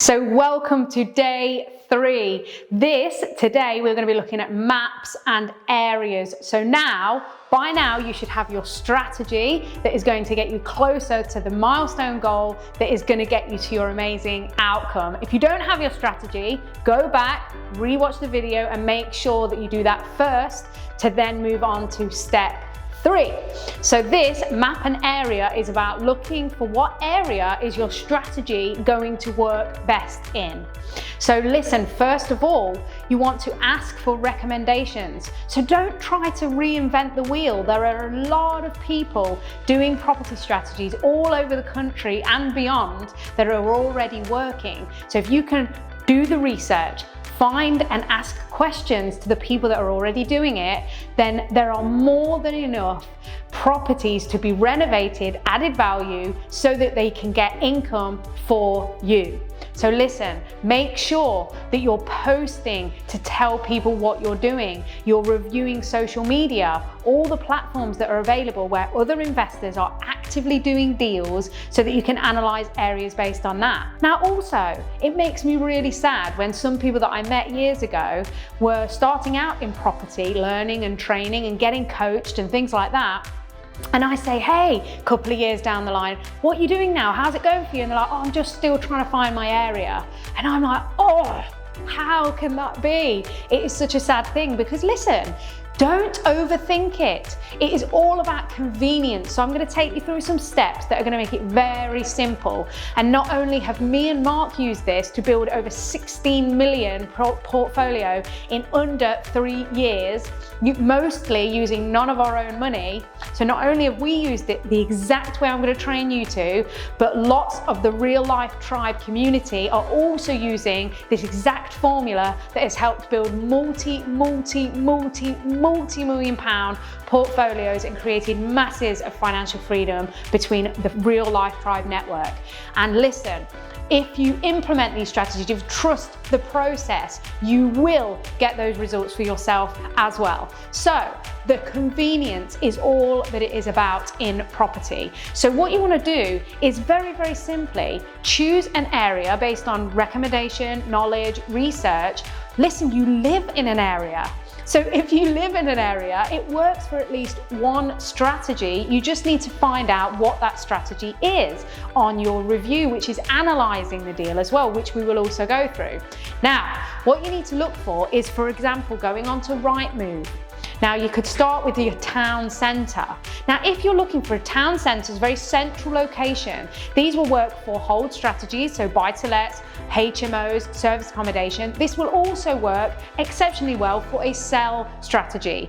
So welcome to day 3. Today we're going to be looking at maps and areas. So by now you should have your strategy that is going to get you closer to the milestone goal that is going to get you to your amazing outcome. If you don't have your strategy, go back, rewatch the video and make sure that you do that first to then move on to step 3. So this map and area is about looking for what area is your strategy going to work best in. So listen, first of all, you want to ask for recommendations. So don't try to reinvent the wheel. There are a lot of people doing property strategies all over the country and beyond that are already working. So if you can do the research, find and ask questions to the people that are already doing it, then there are more than enough properties to be renovated, added value, so that they can get income for you. So listen, make sure that you're posting to tell people what you're doing. You're reviewing social media, all the platforms that are available where other investors are actively doing deals so that you can analyze areas based on that. Now also, it makes me really sad when some people that I met years ago were starting out in property, learning and training and getting coached and things like that. And I say, hey, a couple of years down the line, what are you doing now? How's it going for you? And they're like, oh, I'm just still trying to find my area. And I'm like, oh, how can that be? It is such a sad thing because listen, don't overthink it. It is all about convenience. So I'm going to take you through some steps that are going to make it very simple. And not only have me and Mark used this to build over 16 million portfolio in under 3 years, mostly using none of our own money. So not only have we used it the exact way I'm going to train you to, but lots of the real life tribe community are also using this exact formula that has helped build multi-million pound portfolios and created masses of financial freedom between the real life tribe network. And listen, if you implement these strategies, if you trust the process, you will get those results for yourself as well. So the convenience is all that it is about in property. So what you want to do is very, very simply choose an area based on recommendation, knowledge, research. Listen, you live in an area. So if you live in an area, it works for at least one strategy. You just need to find out what that strategy is on your review, which is analyzing the deal as well, which we will also go through. Now, what you need to look for is, for example, going on to Rightmove. Now you could start with your town centre. Now if you're looking for a town centre, it's a very central location. These will work for hold strategies, so buy-to-lets, HMOs, service accommodation. This will also work exceptionally well for a sell strategy.